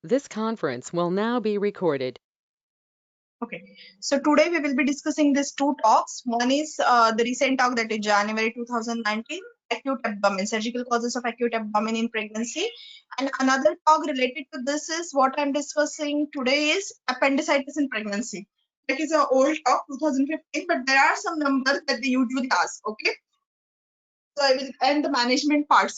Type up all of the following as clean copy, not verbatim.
This conference will now be recorded. Okay, so today we will be discussing these two talks. One is the recent talk that is January 2019, acute abdomen, surgical causes of acute abdomen in pregnancy. And another talk related to this is what I'm discussing today is appendicitis in pregnancy. That is an old talk, 2015, but there are some numbers that they usually ask. Okay, so I will end the management part.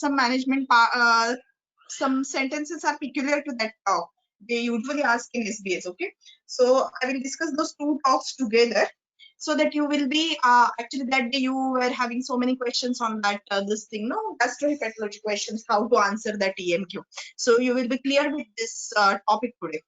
Some sentences are peculiar to that talk. They usually ask in SBS. Okay, so I will discuss those two talks together so that you will be actually that day you were having so many questions on that this thing, no, gastrohepatology questions, how to answer that EMQ. So you will be clear with this topic today.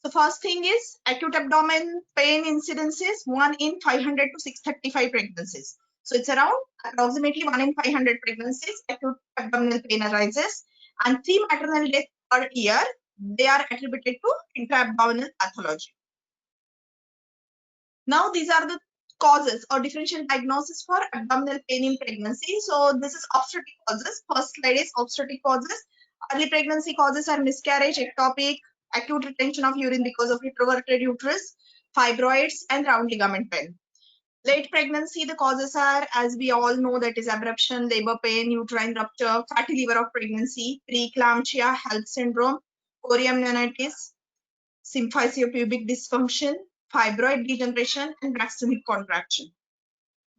So first thing is acute abdomen pain incidences 1 in 500 to 635 pregnancies. So it's around approximately 1 in 500 pregnancies acute abdominal pain arises, and 3 maternal deaths per year. They are attributed to intra-abdominal pathology. Now these are the causes or differential diagnosis for abdominal pain in pregnancy. So this is obstetric causes. First slide is obstetric causes. Early pregnancy causes are miscarriage, ectopic, acute retention of urine because of retroverted uterus, fibroids, and round ligament pain. Late pregnancy, the causes are, as we all know, that is abruption, labor pain, uterine rupture, fatty liver of pregnancy, preeclampsia, HELLP syndrome, corium neonitis, symphysiopubic dysfunction, fibroid degeneration, and maxillary contraction.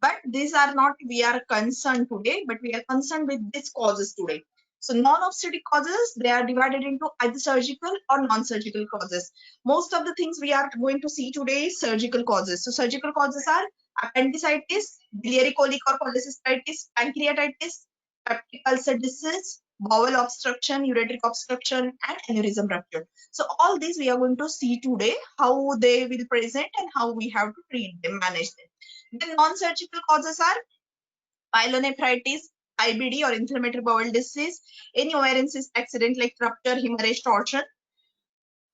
But these are not we are concerned today, but we are concerned with these causes today. So non-obstetric causes, they are divided into either surgical or non-surgical causes. Most of the things we are going to see today is surgical causes. So surgical causes are appendicitis, biliary colic or cholecystitis, pancreatitis, peptic ulcer disease, bowel obstruction, ureteric obstruction, and aneurysm rupture. So all these we are going to see today, how they will present and how we have to treat them, manage them. The non-surgical causes are pyelonephritis, IBD or inflammatory bowel disease, any ovarian cyst accident like rupture, hemorrhage, torsion,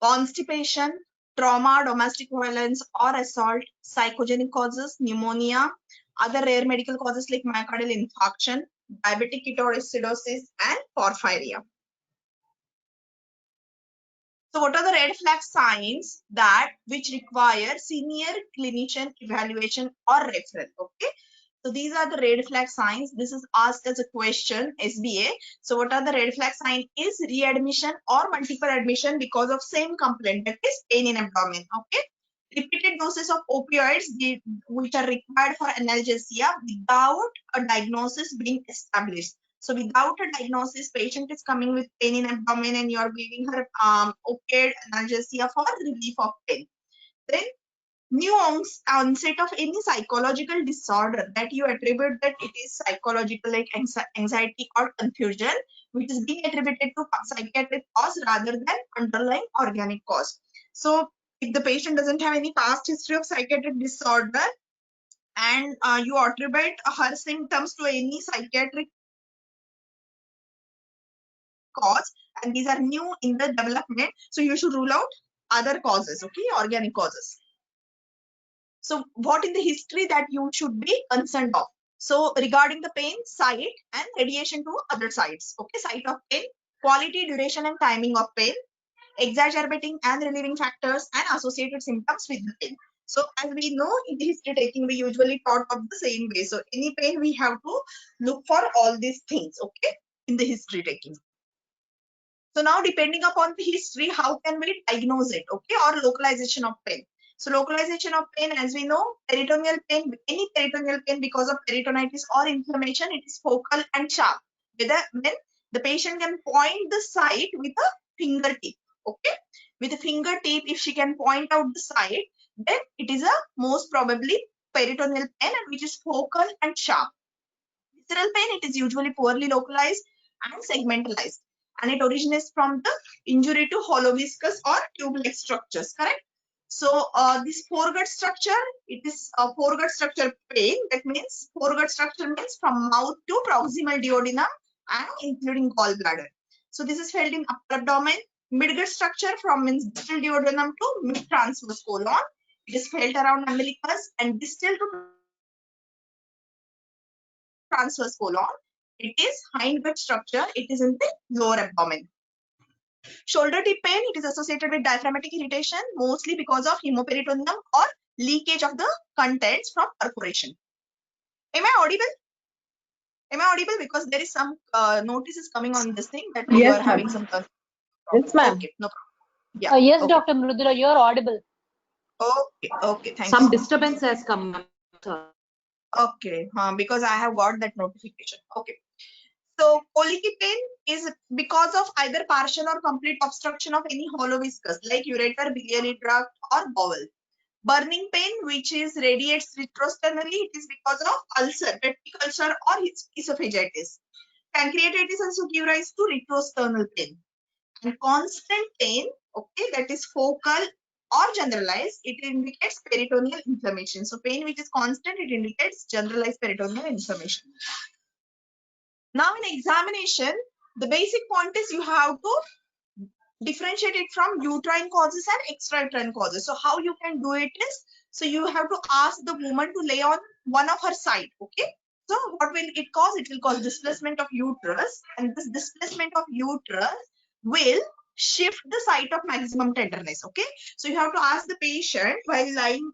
constipation, trauma, domestic violence or assault, psychogenic causes, pneumonia, other rare medical causes like myocardial infarction, diabetic ketoacidosis, and porphyria. So what are the red flag signs that which require senior clinician evaluation or referral? Okay. So these are the red flag signs. This is asked as a question, SBA. So what are the red flag sign is readmission or multiple admission because of same complaint, that is pain in abdomen. Okay. Repeated doses of opioids which are required for analgesia without a diagnosis being established. So without a diagnosis, patient is coming with pain in abdomen and you are giving her opioid analgesia for relief of pain. Then new onset of any psychological disorder that you attribute that it is psychological like anxiety or confusion, which is being attributed to psychiatric cause rather than underlying organic cause. So if the patient doesn't have any past history of psychiatric disorder and you attribute her symptoms to any psychiatric cause and these are new in the development, so you should rule out other causes, okay, organic causes. So what in the history that you should be concerned of? So regarding the pain site and radiation to other sites, okay, site of pain, quality, duration and timing of pain, exacerbating and relieving factors and associated symptoms with the pain. So as we know in the history taking, we usually taught of the same way. So any pain we have to look for all these things, okay, in the history taking. So now depending upon the history, how can we diagnose it, okay, or localization of pain. So localization of pain, as we know, peritoneal pain, any peritoneal pain because of peritonitis or inflammation, it is focal and sharp. When the patient can point the site with a fingertip, okay, with a fingertip, if she can point out the site, then it is a most probably peritoneal pain and which is focal and sharp. Visceral pain, it is usually poorly localized and segmentalized, and it originates from the injury to hollow viscous or tube-like structures, correct? So this foregut structure, it is a foregut structure pain. That means foregut structure means from mouth to proximal duodenum and including gallbladder. So this is felt in upper abdomen. Midgut structure from means distal duodenum to mid transverse colon. It is felt around umbilicus and distal to transverse colon. It is hindgut structure. It is in the lower abdomen. Shoulder tip pain, it is associated with diaphragmatic irritation, mostly because of hemoperitoneum or leakage of the contents from perforation. Am I audible? Am I audible? Because there is some notices coming on this thing that you Yes, are having ma'am. some problem. Yes, ma'am. Okay, no problem. Yeah. Yes, Okay. Dr. Mrudula, you're audible. Okay. Thank Some you. disturbance has come, ma'am. Sorry. Okay, because I have got that notification. Okay. So colicky pain is because of either partial or complete obstruction of any hollow viscus like ureter, biliary tract, or bowel. Burning pain, which is radiates retrosternally, it is because of ulcer, peptic ulcer, or esophagitis. Pancreatitis also give rise to retrosternal pain. And constant pain, okay, that is focal or generalized, it indicates peritoneal inflammation. So pain which is constant, it indicates generalized peritoneal inflammation. Now in examination, the basic point is you have to differentiate it from uterine causes and extrauterine causes. So how you can do it is, so you have to ask the woman to lay on one of her side, okay? So what will it cause? It will cause displacement of uterus, and this displacement of uterus will shift the site of maximum tenderness, okay? So you have to ask the patient while lying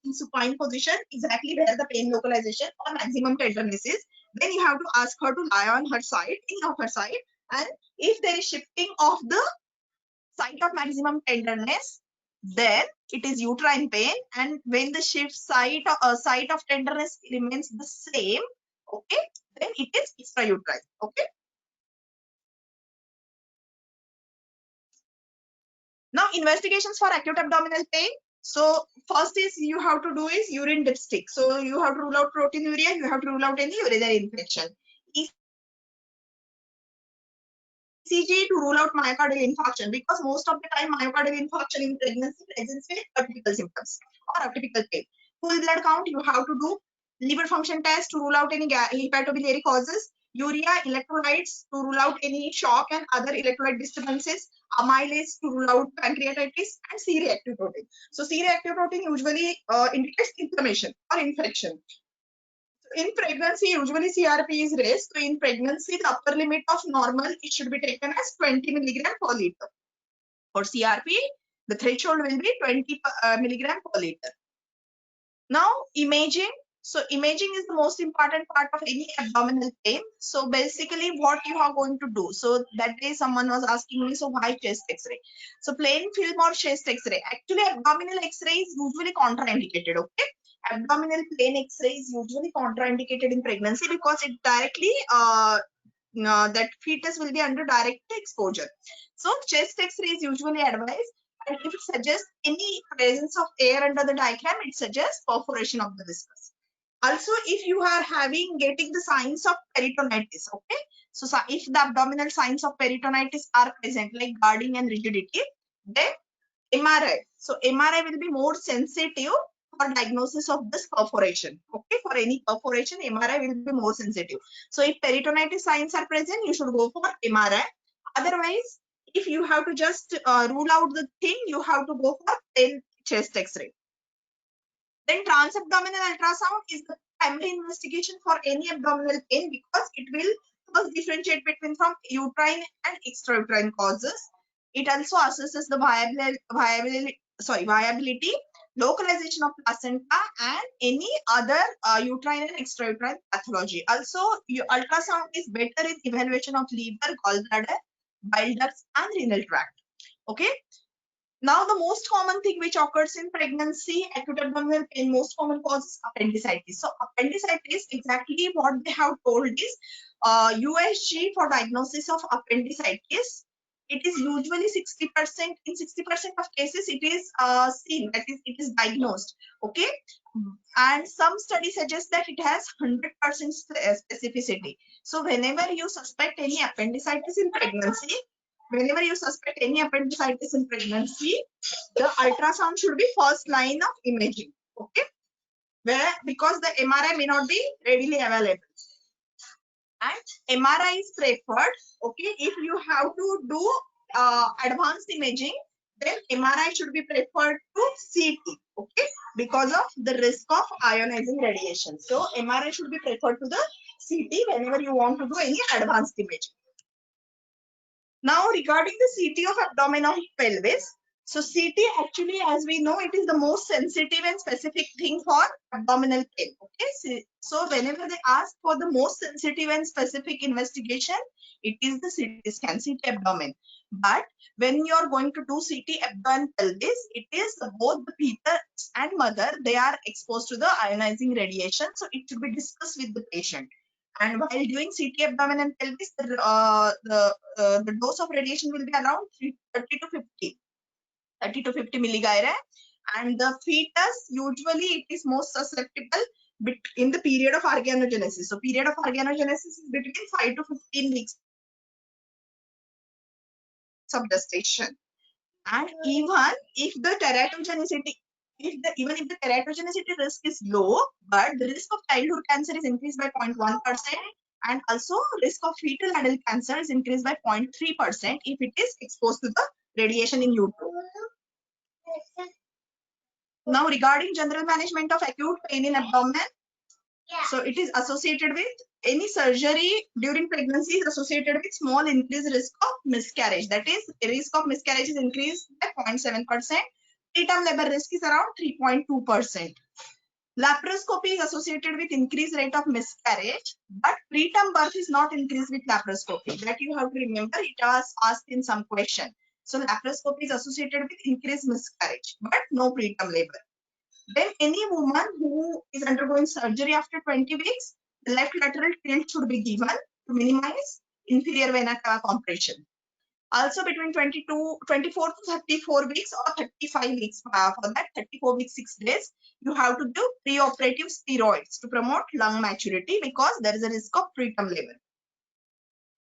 in supine position exactly where the pain localization or maximum tenderness is. Then you have to ask her to lie on her side, any of her side, and if there is shifting of the site of maximum tenderness, then it is uterine pain. And when the shift site of tenderness remains the same, okay, then it is extrauterine. Okay. Now investigations for acute abdominal pain. So first is you have to do is urine dipstick. So you have to rule out proteinuria. You have to rule out any urinary infection. ECG to rule out myocardial infarction, because most of the time myocardial infarction in pregnancy presents with atypical symptoms or atypical pain. Full blood count, you have to do liver function test to rule out any hepatobiliary causes, urea electrolytes to rule out any shock and other electrolyte disturbances, amylase to rule out pancreatitis, and C-reactive protein. So C-reactive protein usually indicates inflammation or infection. In pregnancy, usually CRP is raised. So in pregnancy, the upper limit of normal, it should be taken as 20 milligram per liter. For CRP, the threshold will be 20 milligram per liter. Now, imaging. So imaging is the most important part of any abdominal pain. So basically what you are going to do. So that day someone was asking me, so why chest x-ray? So plain film or chest x-ray. Actually, abdominal x-ray is usually contraindicated, okay? Abdominal plain x-ray is usually contraindicated in pregnancy because it directly, that fetus will be under direct exposure. So chest x-ray is usually advised. And if it suggests any presence of air under the diaphragm, it suggests perforation of the viscus. Also, if you are getting the signs of peritonitis, okay? So if the abdominal signs of peritonitis are present, like guarding and rigidity, then MRI. So MRI will be more sensitive for diagnosis of this perforation. Okay, for any perforation, MRI will be more sensitive. So if peritonitis signs are present, you should go for MRI. Otherwise, if you have to just rule out the thing, you have to go for plain chest X-ray. Then transabdominal ultrasound is the primary investigation for any abdominal pain because it will first differentiate between from uterine and extrauterine causes. It also assesses the viability, localization of placenta, and any other uterine and extrauterine pathology. Also, ultrasound is better in evaluation of liver, gallbladder, bile ducts, and renal tract. Okay. Now, the most common thing which occurs in pregnancy, acute abdominal pain, most common cause is appendicitis. So, appendicitis, exactly what they have told is USG for diagnosis of appendicitis. It is usually 60%. In 60% of cases, it is seen, that is, it is diagnosed. Okay, and some studies suggest that it has 100% specificity. So, whenever you suspect any appendicitis in pregnancy, whenever you suspect any appendicitis in pregnancy, the ultrasound should be first line of imaging. Okay, because the MRI may not be readily available, and MRI is preferred. Okay, if you have to do advanced imaging, then MRI should be preferred to CT. Okay, because of the risk of ionizing radiation. So MRI should be preferred to the CT whenever you want to do any advanced imaging. Now regarding the CT of abdomen of pelvis. So CT actually, as we know, it is the most sensitive and specific thing for abdominal pain. Okay, so whenever they ask for the most sensitive and specific investigation, it is the CT scan, CT abdomen. But when you are going to do CT abdomen pelvis, it is both the fetus and mother, they are exposed to the ionizing radiation. So it should be discussed with the patient. And while doing CT abdomen and pelvis, the dose of radiation will be around 30 to 50. 30 to 50 milligyre, and the fetus usually it is most susceptible in the period of organogenesis. So period of organogenesis is between 5 to 15 weeks of gestation. And even if the teratogenicity, even if the teratogenicity risk is low, but the risk of childhood cancer is increased by 0.1%, and also risk of fetal adult cancer is increased by 0.3% if it is exposed to the radiation in utero. Now regarding general management of acute pain in abdomen, so it is associated with any surgery during pregnancy is associated with small increased risk of miscarriage. That is, risk of miscarriage is increased by 0.7%. Preterm labor risk is around 3.2%. Laparoscopy is associated with increased rate of miscarriage, but preterm birth is not increased with laparoscopy. That you have to remember, it was asked in some question. So laparoscopy is associated with increased miscarriage, but no preterm labor. Then any woman who is undergoing surgery after 20 weeks, the left lateral tilt should be given to minimize inferior vena cava compression. Also between 24 to 34 weeks or 35 weeks, for that 34 weeks, 6 days, you have to do preoperative steroids to promote lung maturity because there is a risk of preterm labor.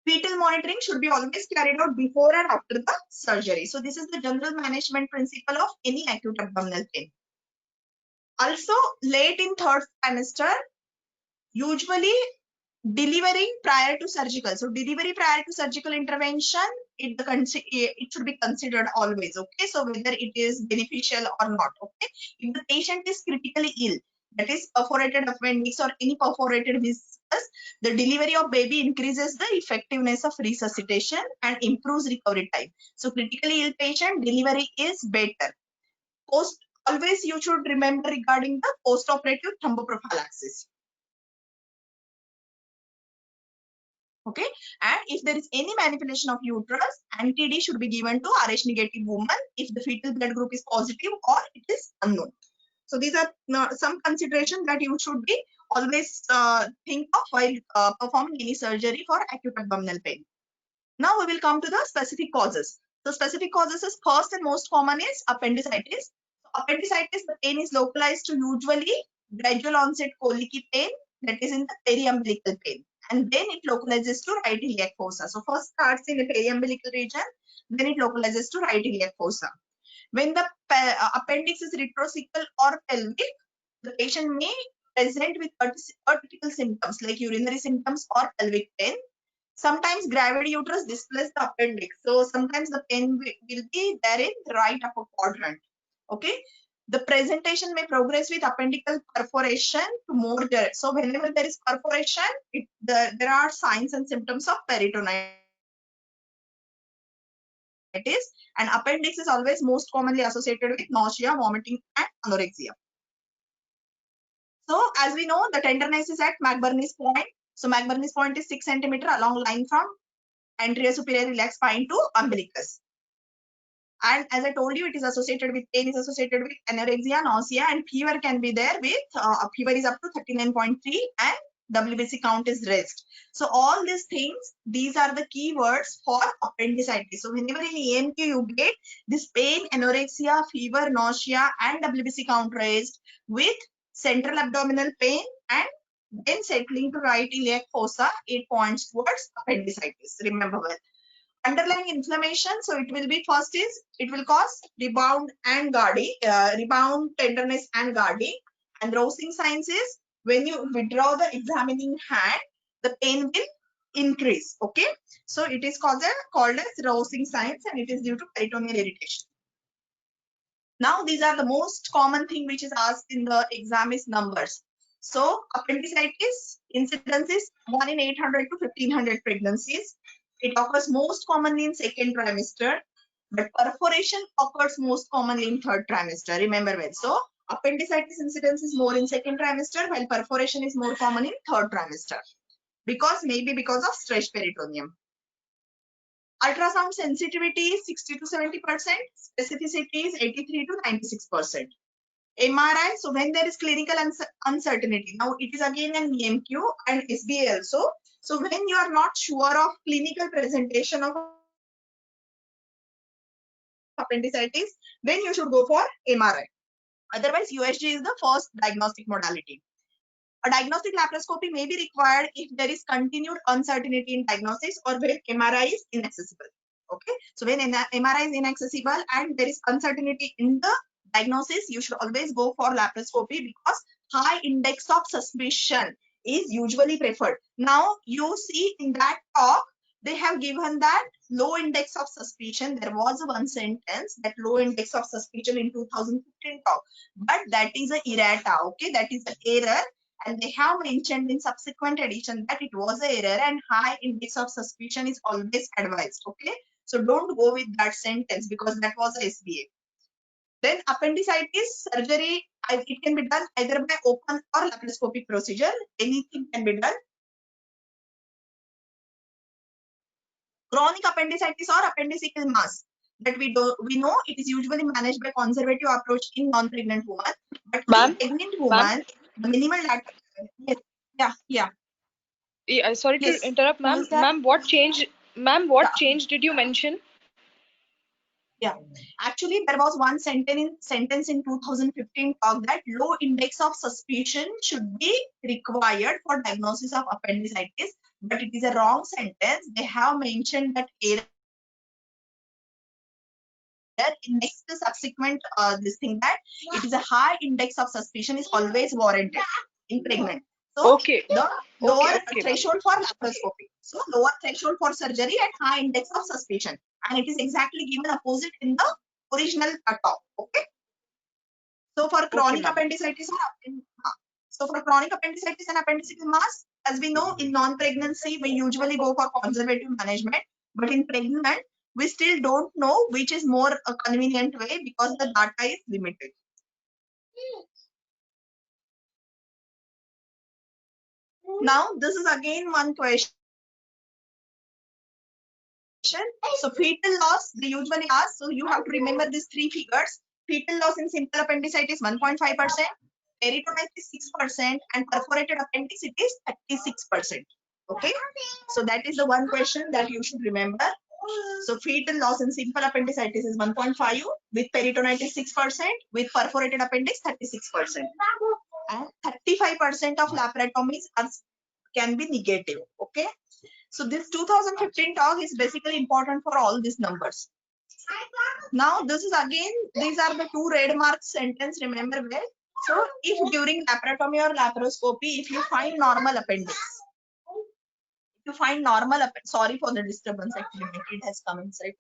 Fetal monitoring should be always carried out before and after the surgery. So this is the general management principle of any acute abdominal pain. Also, late in third trimester, usually delivering prior to surgical. So delivery prior to surgical intervention, it should be considered always. Okay, so whether it is beneficial or not. Okay, if the patient is critically ill, that is perforated appendix or any perforated viscus, the delivery of baby increases the effectiveness of resuscitation and improves recovery time. So critically ill patient, delivery is better. Always you should remember regarding the post-operative thromboprophylaxis. Okay, and if there is any manipulation of uterus, anti-D should be given to Rh negative woman if the fetal blood group is positive or it is unknown. So these are some considerations that you should be always think of while performing any surgery for acute abdominal pain. Now we will come to the specific causes. So specific causes is first and most common is appendicitis. Appendicitis, the pain is localized to usually gradual onset colicky pain, that is in the periumbilical pain, and then it localizes to right iliac fossa. So first starts in the periumbilical region, then it localizes to right iliac fossa. When the appendix is retrocecal or pelvic, the patient may present with vertical symptoms like urinary symptoms or pelvic pain. Sometimes gravid uterus displaces the appendix. So sometimes the pain will be there in the right upper quadrant. Okay. The presentation may progress with appendical perforation to more direct. So whenever there is perforation, there are signs and symptoms of peritonitis. And appendix is always most commonly associated with nausea, vomiting, and anorexia. So as we know, the tenderness is at McBurney's point. So McBurney's point is 6 centimeter along line from anterior superior iliac spine to umbilicus. And as I told you, it is associated with pain, is associated with anorexia, nausea, and fever can be there with fever is up to 39.3 and WBC count is raised. So all these things, these are the key words for appendicitis. So whenever in EMQ you get this pain, anorexia, fever, nausea, and WBC count raised with central abdominal pain and then settling to right iliac fossa, it points towards appendicitis. Remember well. Underlying inflammation, so it will be first is it will cause rebound and guarding, rebound, tenderness and guarding. And rousing signs is when you withdraw the examining hand, the pain will increase. Okay, so it is called as rousing signs and it is due to peritoneal irritation. Now these are the most common thing which is asked in the exam is numbers. So appendicitis incidence is 1 in 800 to 1500 pregnancies. It occurs most commonly in second trimester, but perforation occurs most commonly in third trimester. Remember well. So appendicitis incidence is more in second trimester, while perforation is more common in third trimester. Maybe because of stretched peritoneum. Ultrasound sensitivity is 60 to 70%, specificity is 83 to 96%. MRI, so when there is clinical uncertainty, now it is again an EMQ and SBA also. So when you are not sure of clinical presentation of appendicitis, then you should go for MRI. Otherwise, USG is the first diagnostic modality. A diagnostic laparoscopy may be required if there is continued uncertainty in diagnosis or when MRI is inaccessible. Okay, so when MRI is inaccessible and there is uncertainty in the diagnosis, you should always go for laparoscopy because high index of suspicion is usually preferred. Now you see in that talk, they have given that low index of suspicion. There was one sentence that low index of suspicion in 2015 talk, but that is a errata. Okay, that is an error. And they have mentioned in subsequent edition that it was an error and high index of suspicion is always advised. Okay, so don't go with that sentence because that was a SBA. Then appendicitis surgery, it can be done either by open or laparoscopic procedure. Anything can be done. Chronic appendicitis or appendiceal mass, that we know it is usually managed by conservative approach in non-pregnant woman, but in pregnant woman, the minimal lateral. Yes, yeah. Sorry to Yes. interrupt, Who ma'am. is that? Ma'am, what change? Ma'am, Yeah. what change did you mention? Yeah, actually, there was one sentence in 2015 talk that low index of suspicion should be required for diagnosis of appendicitis, but it is a wrong sentence. They have mentioned that error in next subsequent this thing that it is a high index of suspicion is always warranted in pregnant. So Okay. the lower Okay, threshold for laparoscopy. So lower threshold for surgery and high index of suspicion. And it is exactly given opposite in the original talk. Okay. So for chronic appendicitis and appendiceal mass, as we know in non-pregnancy, we usually go for conservative management, but in pregnant, we still don't know which is more a convenient way because the data is limited. Now, this is again one question. So fetal loss, they usually ask, so you have to remember these three figures. Fetal loss in simple appendicitis 1.5%, peritonitis 6%, and perforated appendicitis 36%. Okay, so that is the one question that you should remember. So fetal loss in simple appendicitis is 1.5, with peritonitis 6%, with perforated appendix 36%, and 35% of laparotomies can be negative. Okay, so this 2015 talk is basically important for all these numbers. Now this is again, these are the two red mark sentence, remember well. So if during laparotomy or laparoscopy, if you find normal appendix, sorry for the disturbance, actually it has come inside.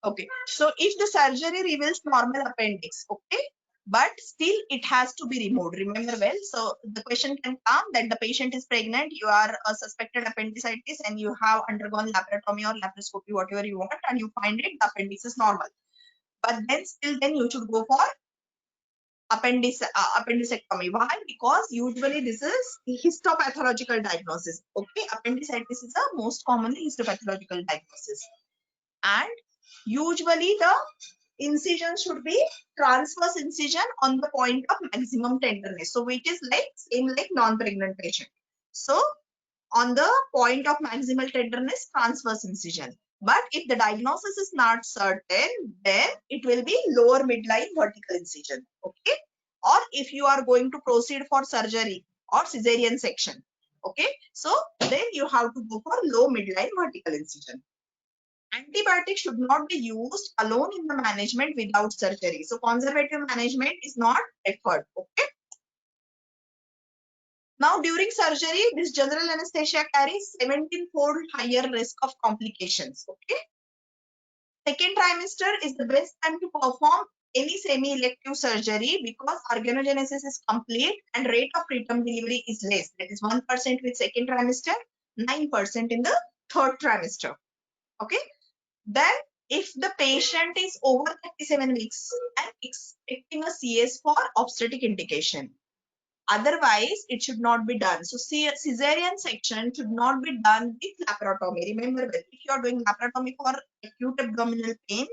Okay, so if the surgery reveals normal appendix, okay, but still it has to be removed, remember well. So the question can come that the patient is pregnant, you are a suspected appendicitis and you have undergone laparotomy or laparoscopy, whatever you want, and you find it the appendix is normal, but then still then you should go for appendicectomy. Why? Because usually this is histopathological diagnosis. Okay, appendicitis is the most commonly histopathological diagnosis, and usually the incision should be transverse incision on the point of maximum tenderness. So which is like same like non-pregnant patient. So on the point of maximal tenderness, transverse incision. But if the diagnosis is not certain, then it will be lower midline vertical incision. Okay. Or if you are going to proceed for surgery or cesarean section. Okay. So then you have to go for low midline vertical incision. Antibiotics should not be used alone in the management without surgery. So conservative management is not preferred. Okay. Now during surgery, this general anesthesia carries 17-fold higher risk of complications. Okay. Second trimester is the best time to perform any semi-elective surgery because organogenesis is complete and rate of preterm delivery is less. That is 1% with second trimester, 9% in the 3rd trimester. Okay. Then if the patient is over 37 weeks and expecting a CS for obstetric indication, otherwise it should not be done. So cesarean section should not be done with laparotomy. Remember, well, if you are doing laparotomy for acute abdominal pain,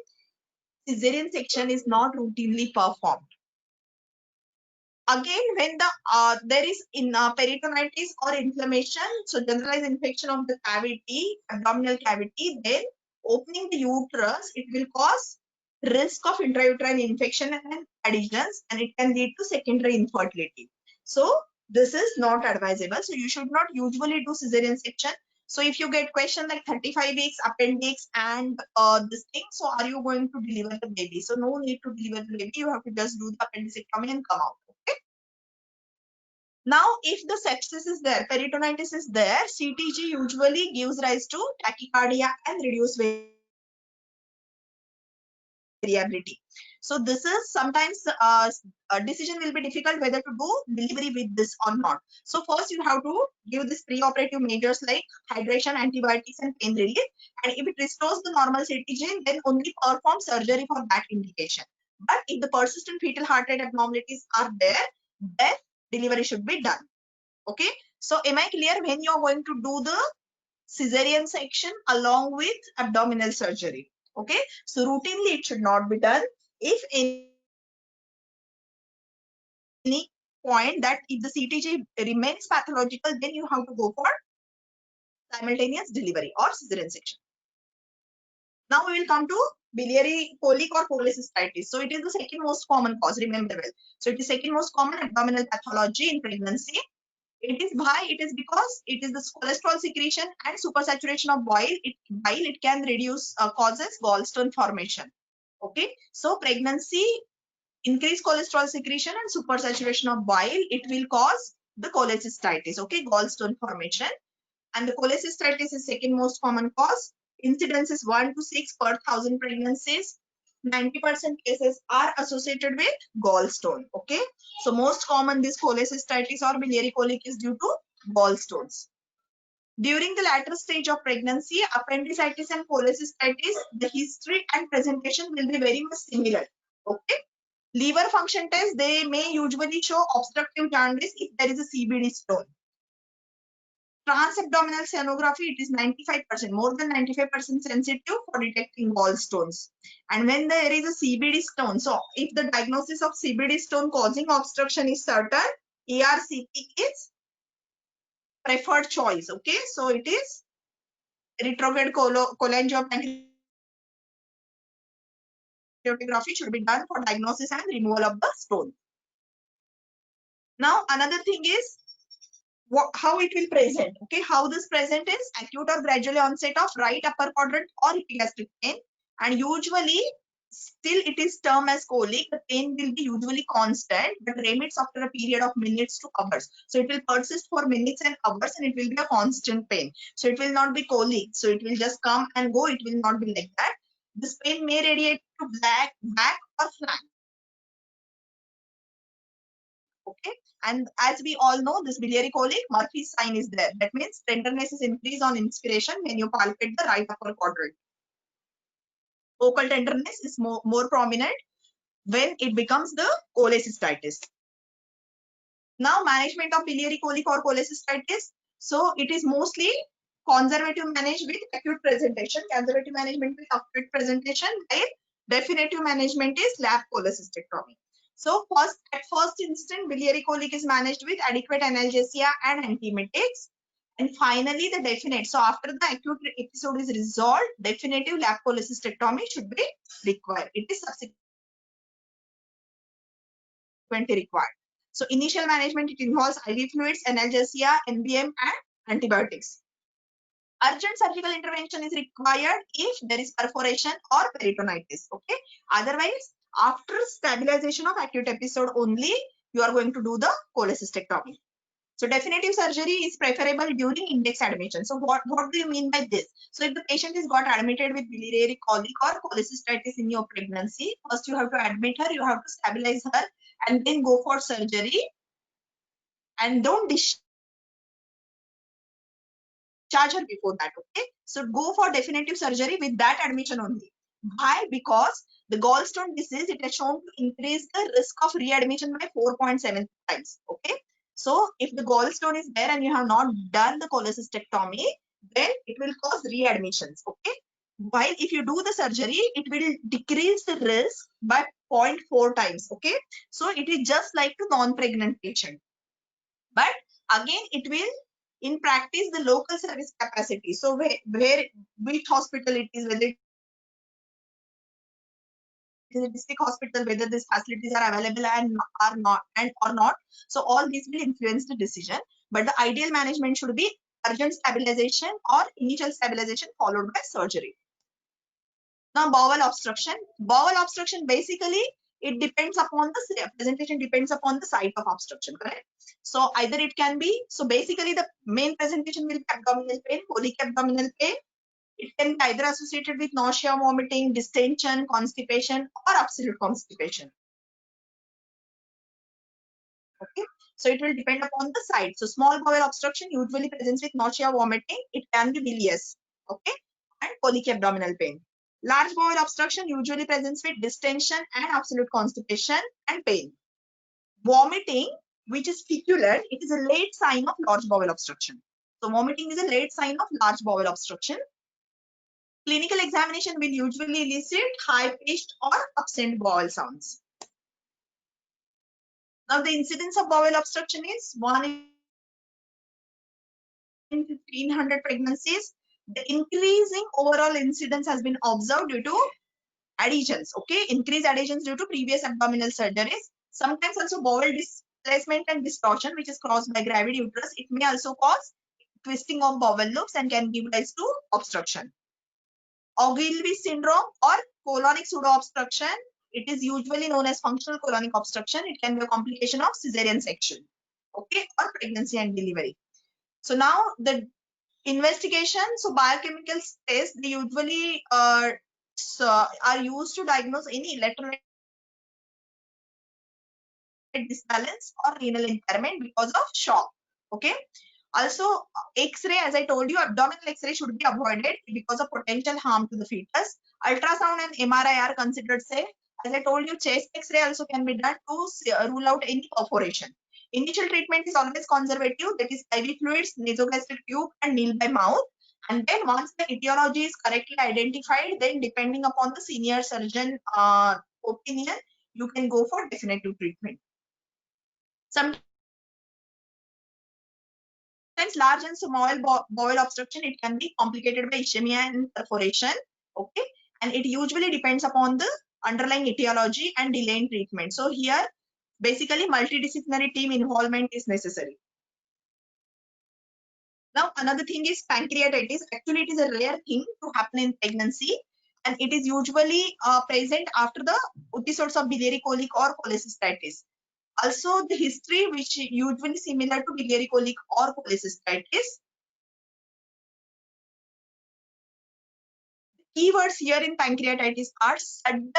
cesarean section is not routinely performed. Again, when there is peritonitis or inflammation, so generalized infection of the cavity, abdominal cavity, then opening the uterus, it will cause risk of intrauterine infection and adhesions, and it can lead to secondary infertility. So this is not advisable. So you should not usually do cesarean section. So if you get question like 35 weeks appendix and this thing, so are you going to deliver the baby? So no need to deliver the baby. You have to just do the appendicectomy and come out. Okay. Now, if the sepsis is there, peritonitis is there, CTG usually gives rise to tachycardia and reduced variability. So this is sometimes a decision will be difficult whether to do delivery with this or not. So first you have to give this preoperative measures like hydration, antibiotics and pain relief. And if it restores the normal CTG, then only perform surgery for that indication. But if the persistent fetal heart rate abnormalities are there, then delivery should be done. Okay. So am I clear when you are going to do the cesarean section along with abdominal surgery? Okay. So routinely it should not be done. If any point that if the CTG remains pathological, then you have to go for simultaneous delivery or cesarean section. Now we will come to biliary colic or cholecystitis. So it is the second most common cause, remember well. So it is second most common abdominal pathology in pregnancy. It is why? It is because it is the cholesterol secretion and supersaturation of bile. It can reduce causes gallstone formation. Okay. So pregnancy, increased cholesterol secretion and supersaturation of bile, it will cause the cholecystitis. Okay. Gallstone formation. And the cholecystitis is second most common cause. Incidence is 1 to 6 per 1,000 pregnancies. 90% cases are associated with gallstone. Okay. So most common this cholecystitis or biliary colic is due to gallstones. During the latter stage of pregnancy, appendicitis and cholecystitis, the history and presentation will be very much similar. Okay. Liver function test, they may usually show obstructive jaundice if there is a CBD stone. Transabdominal sonography, it is 95%, more than 95% sensitive for detecting gallstones. And when there is a CBD stone, so if the diagnosis of CBD stone causing obstruction is certain, ERCP is preferred choice. Okay, so it is retrograde cholangiopancreatography should be done for diagnosis and removal of the stone. Now, another thing is how it will present. Okay, how this present is acute or gradual onset of right upper quadrant or epigastric pain, and usually still it is termed as colic. The pain will be usually constant but remits after a period of minutes to hours. So it will persist for minutes and hours and it will be a constant pain. So it will not be colic. So it will just come and go. It will not be like that. This pain may radiate to back or flank. Okay. And as we all know, this biliary colic, Murphy's sign is there. That means tenderness is increased on inspiration when you palpate the right upper quadrant. Focal tenderness is more prominent when it becomes the cholecystitis. Now, management of biliary colic or cholecystitis. So it is mostly conservative managed with acute presentation. Conservative management with acute presentation, while definitive management is lap cholecystectomy. So at first instant, biliary colic is managed with adequate analgesia and antiemetics. And finally, the definite. So after the acute episode is resolved, definitive lap cholecystectomy should be required. It is subsequently required. So initial management, it involves IV fluids, analgesia, NBM and antibiotics. Urgent surgical intervention is required if there is perforation or peritonitis. Okay. Otherwise, after stabilization of acute episode only, you are going to do the cholecystectomy. So definitive surgery is preferable during index admission. So what do you mean by this? So if the patient is got admitted with biliary colic or cholecystitis in your pregnancy, first you have to admit her, you have to stabilize her and then go for surgery. And don't discharge charge her before that. Okay, so go for definitive surgery with that admission only. Why? Because the gallstone disease, it has shown to increase the risk of readmission by 4.7 times. Okay, so if the gallstone is there and you have not done the cholecystectomy, then it will cause readmissions. Okay, while if you do the surgery, it will decrease the risk by 0.4 times. Okay, so it is just like a non-pregnant patient, but again it will in practice the local service capacity. So where which hospital it is, whether it is a district hospital, whether these facilities are available and are not and or not. So all these will influence the decision. But the ideal management should be urgent stabilization or initial stabilization followed by surgery. Now, bowel obstruction. Bowel obstruction, basically, it depends upon the presentation, depends upon the site of obstruction, correct? So either it can be, so basically the main presentation will be abdominal pain, colic abdominal pain. It can be either associated with nausea, vomiting, distension, constipation, or absolute constipation. Okay, so it will depend upon the site. So small bowel obstruction usually presents with nausea, vomiting. It can be bilious, okay, and colic abdominal pain. Large bowel obstruction usually presents with distension and absolute constipation and pain. Vomiting, which is feculent, it is a late sign of large bowel obstruction. So vomiting is a late sign of large bowel obstruction. Clinical examination will usually elicit high-pitched or absent bowel sounds. Now the incidence of bowel obstruction is 1 in 1500 pregnancies. The increasing overall incidence has been observed due to adhesions. Okay, increased adhesions due to previous abdominal surgeries. Sometimes also bowel displacement and distortion, which is caused by gravid uterus. It may also cause twisting of bowel loops and can give rise to obstruction. Ogilvie syndrome or colonic pseudo-obstruction. It is usually known as functional colonic obstruction. It can be a complication of cesarean section, okay, or pregnancy and delivery. So now the investigation, so biochemical tests, they usually are used to diagnose any electrolyte disbalance or renal impairment because of shock. Okay. Also, X-ray, as I told you, abdominal X-ray should be avoided because of potential harm to the fetus. Ultrasound and MRI are considered safe. As I told you, chest X-ray also can be done to rule out any perforation. Initial treatment is always conservative, that is IV fluids, nasogastric tube, and nil by mouth. And then once the etiology is correctly identified, then depending upon the senior surgeon opinion, you can go for definitive treatment. Sometimes large and small bowel obstruction, it can be complicated by ischemia and perforation. Okay, and it usually depends upon the underlying etiology and delay in treatment. So here, basically, multidisciplinary team involvement is necessary. Now, another thing is pancreatitis. Actually, it is a rare thing to happen in pregnancy, and it is usually present after the episodes of biliary colic or cholecystitis. Also, the history, which is usually similar to biliary colic or cholecystitis. Keywords here in pancreatitis are sudden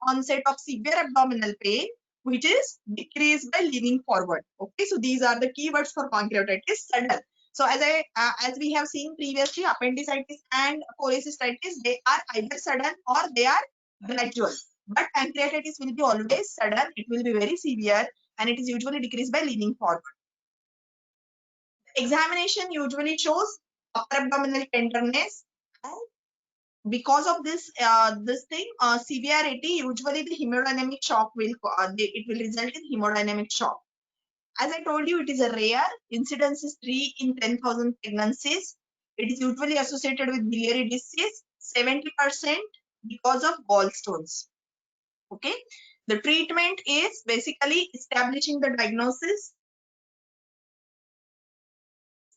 onset of severe abdominal pain, which is decreased by leaning forward. Okay, so these are the keywords for pancreatitis: sudden. So as we have seen previously, appendicitis and cholecystitis, they are either sudden or they are gradual. But pancreatitis will be always sudden. It will be very severe, and it is usually decreased by leaning forward. Examination usually shows upper abdominal tenderness. Because of this severity, usually the hemodynamic shock will it will result in hemodynamic shock. As I told you, it is a rare incidence is 3 in 10,000 pregnancies. It is usually associated with biliary disease, 70% because of gallstones. Okay, the treatment is basically establishing the diagnosis,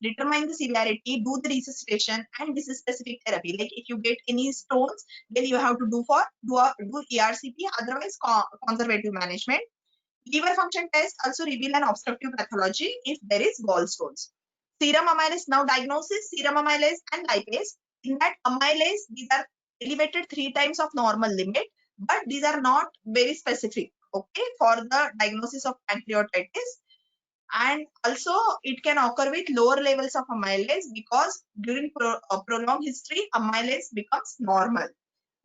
determine the severity, do the resuscitation, and this is specific therapy. Like if you get any stones, then you have to do ERCP, otherwise conservative management. Liver function test also reveal an obstructive pathology if there is gallstones. Serum amylase, now diagnosis, serum amylase and lipase. In that amylase, these are elevated 3 times of normal limit, but these are not very specific, okay, for the diagnosis of pancreatitis. And also it can occur with lower levels of amylase because during prolonged history, amylase becomes normal.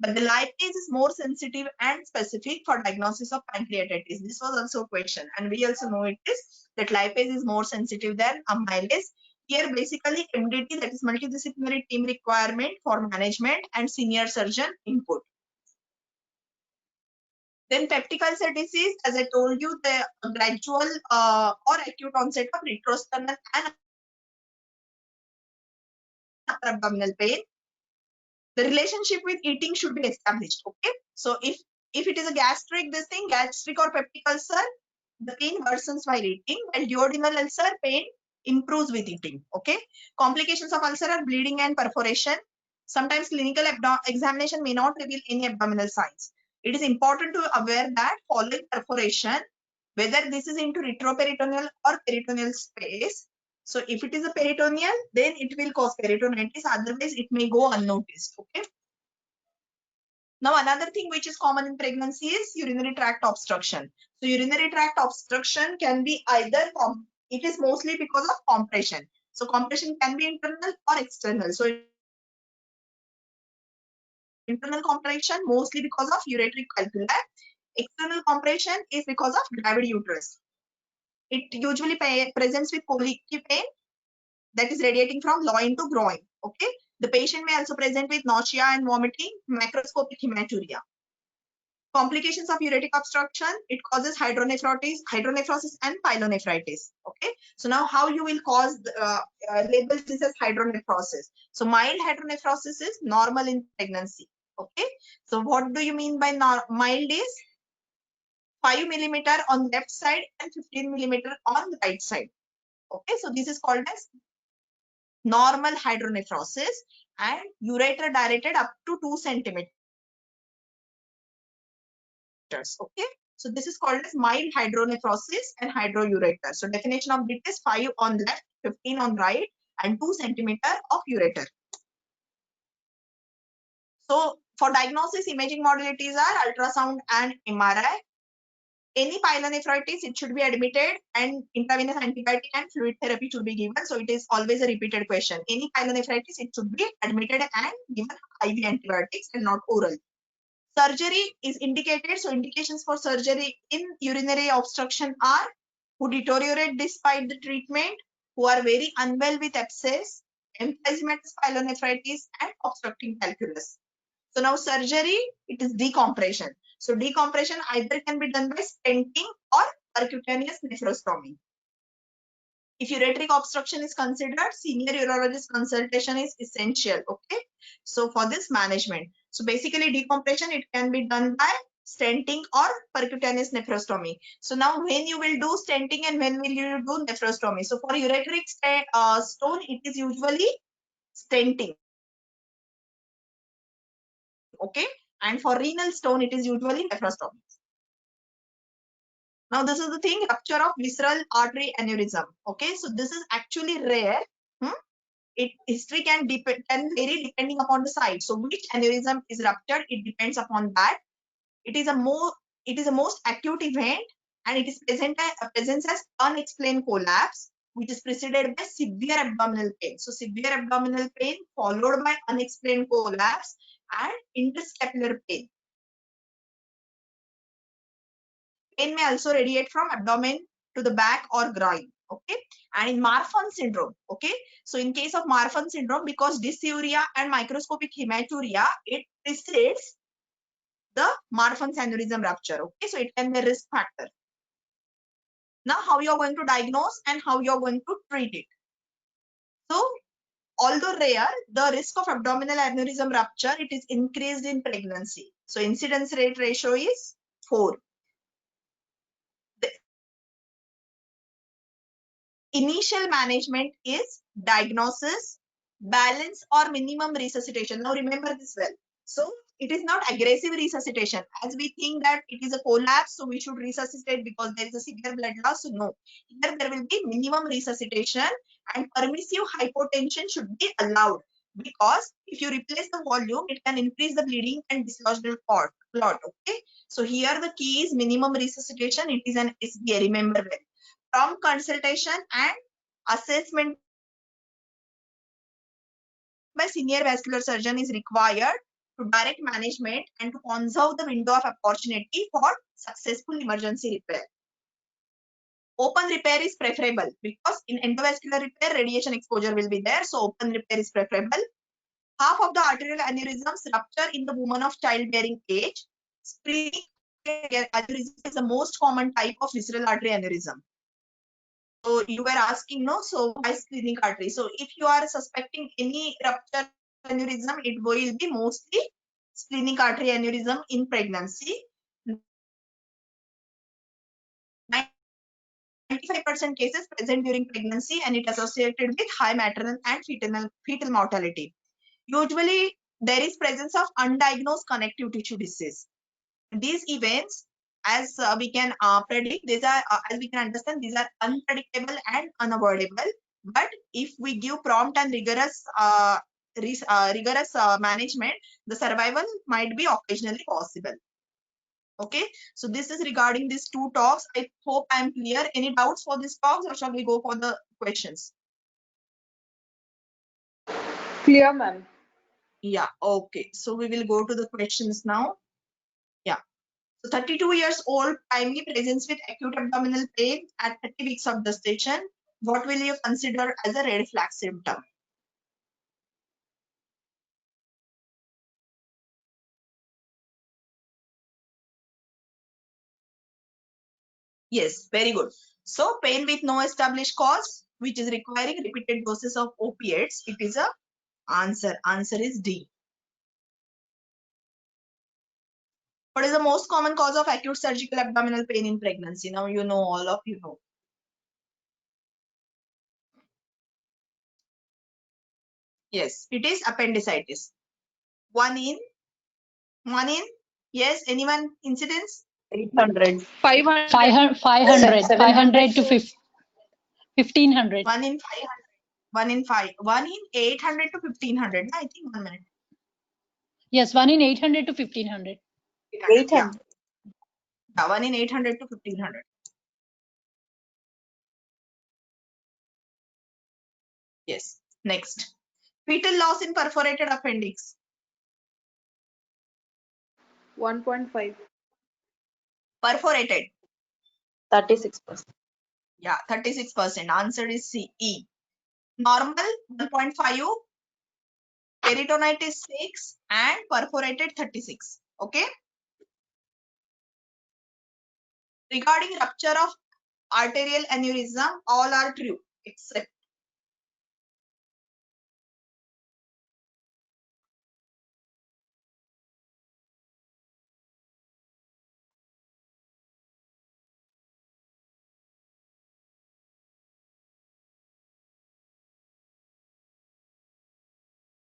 But the lipase is more sensitive and specific for diagnosis of pancreatitis. This was also a question, and we also know it is that lipase is more sensitive than amylase. Here, basically, MDT, that is multidisciplinary team requirement for management and senior surgeon input. Then peptic ulcer disease, as I told you, the gradual or acute onset of retrosternal and upper abdominal pain. The relationship with eating should be established. Okay, so if it is a gastric, this thing, gastric or peptic ulcer, the pain worsens while eating, while duodenal ulcer, pain improves with eating. Okay, complications of ulcer are bleeding and perforation. Sometimes clinical examination may not reveal any abdominal signs. It is important to aware that following perforation, whether this is into retroperitoneal or peritoneal space. So if it is a peritoneal, then it will cause peritonitis. Otherwise, it may go unnoticed. Okay. Now, another thing which is common in pregnancy is urinary tract obstruction. So urinary tract obstruction can be either, it is mostly because of compression. So compression can be internal or external. So internal compression mostly because of ureteric calculi. External compression is because of gravid uterus. It usually presents with colicky pain that is radiating from loin into groin. Okay. The patient may also present with nausea and vomiting, macroscopic hematuria. Complications of ureteric obstruction, it causes hydronephrosis and pyelonephritis. Okay. So now how you will cause, label this as hydronephrosis. So mild hydronephrosis is normal in pregnancy. Okay. So what do you mean by mild is 5 millimeter on left side and 15 millimeter on the right side. Okay. So this is called as normal hydronephrosis, and ureter dilated up to 2 centimeters. Okay, so this is called as mild hydronephrosis and hydroureter. So definition of it is 5 on left, 15 on right, and 2 centimeter of ureter. So for diagnosis, imaging modalities are ultrasound and MRI. Any pyelonephritis, it should be admitted, and intravenous antibiotic and fluid therapy should be given. So it is always a repeated question. Any pyelonephritis, it should be admitted and given IV antibiotics and not oral. Surgery is indicated. So indications for surgery in urinary obstruction are who deteriorate despite the treatment, who are very unwell with abscess, emphysematous pyelonephritis, and obstructing calculus. So now surgery, it is decompression. So decompression either can be done by stenting or percutaneous nephrostomy. If ureteric obstruction is considered, senior urologist consultation is essential. Okay. So for this management, so basically decompression, it can be done by stenting or percutaneous nephrostomy. So now when you will do stenting and when will you do nephrostomy? So for ureteric stone, it is usually stenting. Okay. And for renal stone, it is usually nephrostomy. Now, this is the thing, rupture of visceral artery aneurysm. Okay, so this is actually rare. History can vary depending upon the site. So which aneurysm is ruptured, it depends upon that. It is a most acute event, and it is presents as unexplained collapse, which is preceded by severe abdominal pain. So severe abdominal pain followed by unexplained collapse and interscapular pain. Pain may also radiate from abdomen to the back or groin. Okay, and in Marfan syndrome, okay, so in case of Marfan syndrome, because dysuria and microscopic hematuria, it precedes the Marfan's aneurysm rupture. Okay, so it can be a risk factor. Now, how you are going to diagnose and how you are going to treat it. So, although rare, the risk of abdominal aneurysm rupture, it is increased in pregnancy. So, incidence rate ratio is 4. Initial management is diagnosis, balance or minimum resuscitation. Now remember this well. So it is not aggressive resuscitation. As we think that it is a collapse, so we should resuscitate because there is a severe blood loss. So no, here there will be minimum resuscitation, and permissive hypotension should be allowed, because if you replace the volume, it can increase the bleeding and dislodge the clot. Okay, so here the key is minimum resuscitation. It is an SBA, remember well. prompt consultation and assessment by senior vascular surgeon is required to direct management and to conserve the window of opportunity for successful emergency repair. Open repair is preferable because in endovascular repair, radiation exposure will be there. So open repair is preferable. Half of the arterial aneurysms rupture in the woman of childbearing age. Splenic aneurysm is the most common type of visceral artery aneurysm. So you were asking, no? So why splenic artery? So if you are suspecting any rupture aneurysm, it will be mostly splenic artery aneurysm in pregnancy. 95% cases present during pregnancy and it associated with high maternal and fetal mortality. Usually, there is presence of undiagnosed connective tissue disease. These events, as we can predict, these are, as we can understand, these are unpredictable and unavoidable. But if we give prompt and rigorous management, the survival might be occasionally possible. Okay, so this is regarding these two talks. I hope I am clear. Any doubts for this talks, or shall we go for the questions? Clear, ma'am. Yeah, okay. So we will go to the questions now. Yeah. So 32 years old, primary presents with acute abdominal pain at 30 weeks of gestation. What will you consider as a red flag symptom? Yes, very good. So pain with no established cause, which is requiring repeated doses of opiates. It is a answer. Answer is D. What is the most common cause of acute surgical abdominal pain in pregnancy? Now you know, all of you know. Yes, it is appendicitis. One in, yes, anyone incidence? 800. 500. 700 to 1500. 1 in 500, 1 in 5, 1 in 800 to 1500. I think 1 minute. Yes, 1 in 800 to 1500. 800. Yeah, 1 in 800 to 1500. Yes. Next. Fetal loss in perforated appendix. 1.5. Perforated. 36%. Yeah, 36%. Answer is C, E. Normal 1.5, peritonitis 6, and perforated 36. Okay. Regarding rupture of arterial aneurysm, all are true except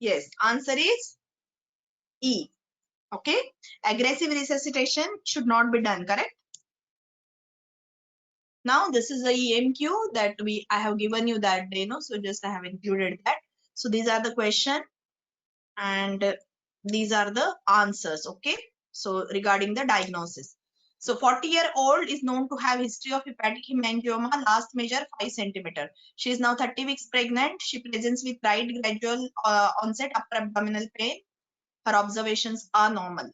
yes, answer is E. Okay. Aggressive resuscitation should not be done, correct? Now this is the EMQ that I have given you that day, no? So just I have included that. So these are the question and these are the answers. Okay. So regarding the diagnosis. So 40-year-old is known to have history of hepatic hemangioma, last measure 5 centimeter. She is now 30 weeks pregnant. She presents with right gradual onset upper abdominal pain. Her observations are normal.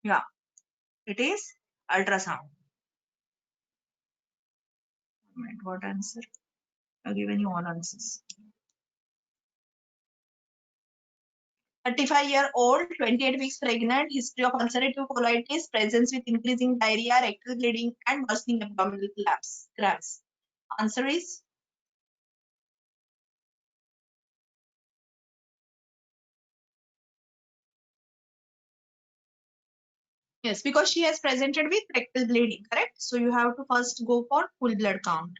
Yeah, it is ultrasound. What answer? I've given you all answers. 35-year-old, 28 weeks pregnant, history of ulcerative colitis, presence with increasing diarrhea, rectal bleeding, and worsening abdominal cramps. Answer is yes, because she has presented with rectal bleeding, correct? So you have to first go for full blood count.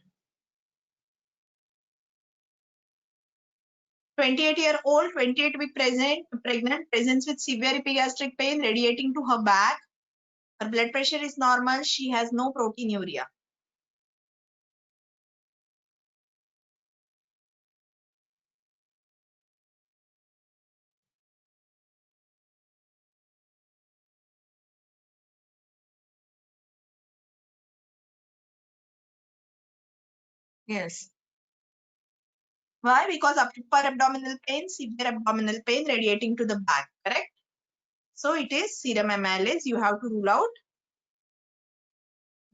28-year-old, 28-week pregnant, presents with severe epigastric pain radiating to her back. Her blood pressure is normal. She has no proteinuria. Yes. Why? Because upper abdominal pain, severe abdominal pain radiating to the back, correct? So it is serum amylase. You have to rule out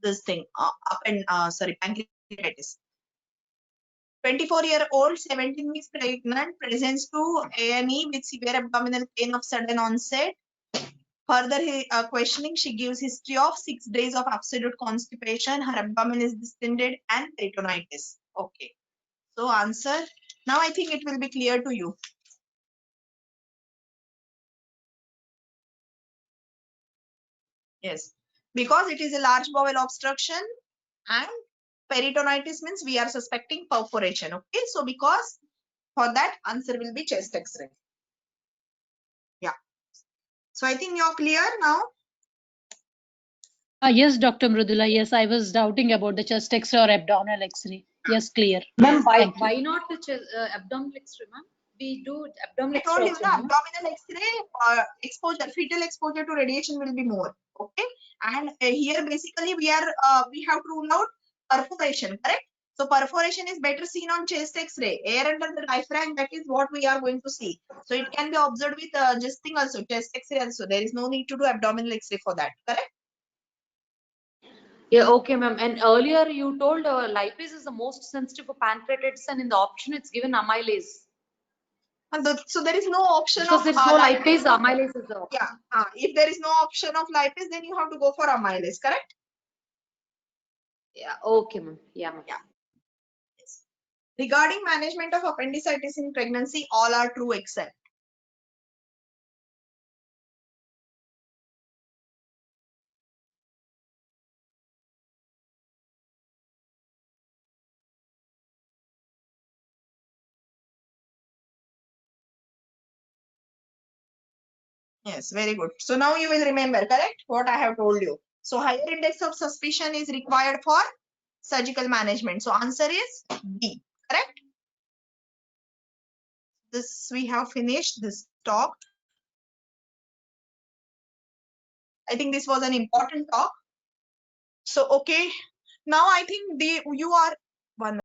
this thing, pancreatitis. 24-year-old, 17 weeks pregnant, presents to A&E with severe abdominal pain of sudden onset. Further questioning, she gives history of 6 days of absolute constipation. Her abdomen is distended and peritonitis. Okay. So answer. Now I think it will be clear to you. Yes. Because it is a large bowel obstruction and peritonitis means we are suspecting perforation. Okay. So because for that answer will be chest x-ray. Yeah. So I think you're clear now. Yes, Dr. Mrudula. Yes, I was doubting about the chest X-ray or abdominal X-ray. Yes, clear. Ma'am, Thank you. Why not the abdominal X-ray, ma'am? We do I abdominal told X-ray you also, the no? abdominal x-ray exposure, fetal exposure to radiation will be more. Okay. And here basically we have to rule out perforation, correct? So perforation is better seen on chest x-ray. Air under the diaphragm, that is what we are going to see. So it can be observed with just thing also, chest x-ray also. There is no need to do abdominal x-ray for that, correct? Yeah, okay, ma'am. And earlier you told lipase is the most sensitive for pancreatitis, and in the option it's given amylase. So there is no option Because of there's no lipase. lipase, amylase is the option. Yeah. If there is no option of lipase, then you have to go for amylase, correct? Yeah, okay, ma'am. Yeah, ma'am. Yeah. Yes. Regarding management of appendicitis in pregnancy, all are true except. Yes, very good. So now you will remember, correct? What I have told you. So higher index of suspicion is required for surgical management. So answer is B, correct? This we have finished this talk. I think this was an important talk. So okay, now I think you are one.